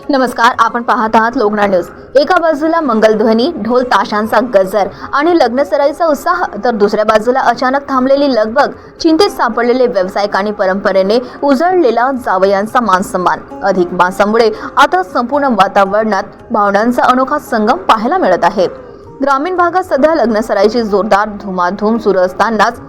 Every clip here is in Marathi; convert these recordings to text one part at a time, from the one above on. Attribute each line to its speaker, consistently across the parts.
Speaker 1: नमस्कार, आपण पाहत आहात लोकनाळ न्यूज। एका बाजूला मंगलध्वनी, ढोल ताशांचा गजर आणि लग्नसराईचा उत्साह, तर दुसऱ्या बाजूला अचानक थांबलेली लगबग, चिंतेत सापडलेले व्यावसायिक आणि परंपरेने उजळलेला जावयांचा मानसन्मान। अधिक मासामुळे आता संपूर्ण वातावरणात भावनांचा अनोखा संगम पाहायला मिळत आहे। ग्रामीण भागात सध्या लग्नसराईची जोरदार धुमाधूम सुरू असतानाच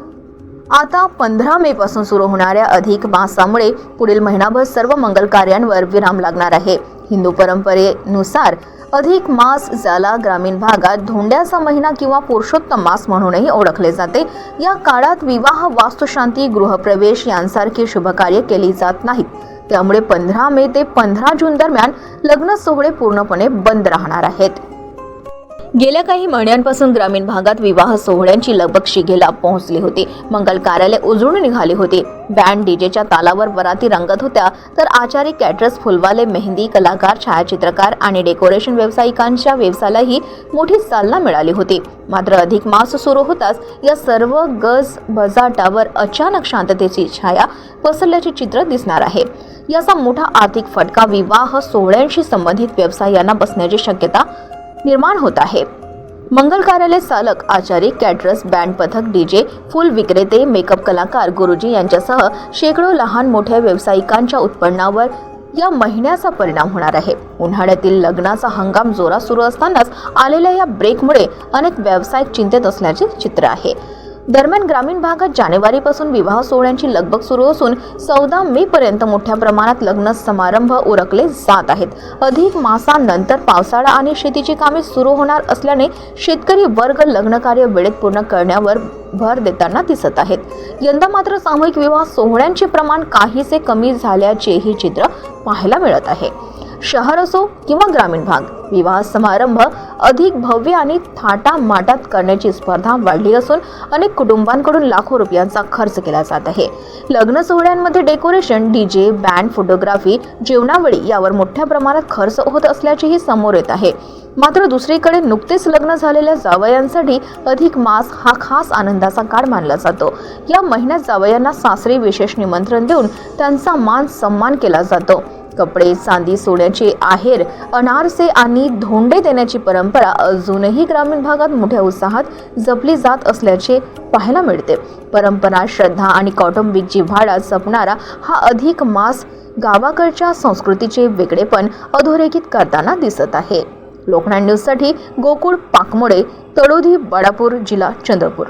Speaker 1: आता 15 मे पासून सुरू होणाऱ्या अधिक मासामुळे पुढील महिनाभर सर्व मंगल कार्यांवर विराम लागणार आहे। हिंदू परंपरेनुसार अधिक मास, ज्याला ग्रामीण भागात धोंड्याचा महिना किंवा पुरुषोत्तम मास म्हणूनही ओळखले जाते, या काळात विवाह, वास्तुशांती, गृहप्रवेश यांसारखी शुभकार्य केली जात नाहीत। त्यामुळे 15 मे ते 15 जून दरम्यान लग्न सोहळे पूर्णपणे बंद राहणार आहेत। गेल्या काही महिन्यांपासून ग्रामीण भागात विवाह सोहळ्यांची लगबग शिगेला पोहोचली होती। मंगल कार्यालय उजळून निघाली होती। बँड डीजेच्या तालावर बराती रंगत होत्या, तर आचारी, कॅटरर्स, फुलवाले, मेहंदी कलाकार, छायाचित्रकार आणि डेकोरेशन व्यावसायिकांच्या व्यवसायालाही मोठी चालना मिळाली होती। मात्र अधिक मास सुरू होताच या सर्व गजबजाटावर अचानक शांततेची छाया पसरल्याचे चित्र दिसणार आहे। याचा मोठा आर्थिक फटका विवाह सोहळ्यांशी संबंधित व्यवसायांना बसण्याची शक्यता निर्माण होत आहे। मंगल कार्यालय चालक, आचारी, कॅटरर्स, बँड पथक, डीजे, फुल विक्रेते, मेकअप कलाकार, गुरुजी यांच्यासह शेकडो लहान मोठ्या व्यावसायिकांच्या उत्पन्नावर या महिन्याचा परिणाम होणार आहे। उन्हाळ्यातील लग्नाचा हंगाम जोरात सुरू असतानाच आलेल्या या ब्रेकमुळे अनेक व्यावसायिक चिंतेत असल्याचे चित्र आहे। दरम्यान ग्रामीण भागात जानेवारीपासून विवाह सोहळ्यांची लगबग सुरू असून 14 मे पर्यंत मोठ्या प्रमाणात लग्न समारंभ उरकले जात आहेत। अधिक मासानंतर पावसाळा आणि शेतीची कामे सुरू होणार असल्याने शेतकरी वर्ग लग्न कार्य वेळेत पूर्ण करण्यावर भर देताना दिसत आहेत। यंदा मात्र सामूहिक विवाह सोहळ्यांचे प्रमाण काहीसे कमी झाल्याचेही चित्र पाहायला मिळत आहे। शहर असो किंवा ग्रामीण भाग, विवाह समारंभ अधिक भव्य आणि थाटामाटात करण्याची स्पर्धा वाढली असून अनेक कुटुंबांकडून लाखो रुपयांचा खर्च केला जात आहे। लग्न सोहळ्यांमध्ये डेकोरेशन, डीजे, बँड, फोटोग्राफी, जेवणावळी यावर मोठ्या प्रमाणात खर्च होत असल्याचेही समोर येत आहे। मात्र दुसरीकडे नुकतेच लग्न झालेल्या जावयांसाठी अधिक मास हा खास आनंदाचा काळ मानला जातो। या महिन्यात जावयांना सासरी विशेष निमंत्रण देऊन त्यांचा मान सन्मान केला जातो। कपडे, चांदी, सोन्याचे आहेर, अनारसे आणि धोंडे देण्याची परंपरा अजूनही ग्रामीण भागात मोठ्या उत्साहात जपली जात असल्याचे पाहायला मिळते। परंपरा, श्रद्धा आणि कौटुंबिक जिव्हाळा जपणारा हा अधिक मास गावाकडच्या संस्कृतीचे वेगळेपण अधोरेखित करताना दिसत आहे। लोकनाळ न्यूजसाठी गोकुळ पाकमोडे, तळोधी, बडापूर, जिल्हा चंद्रपूर।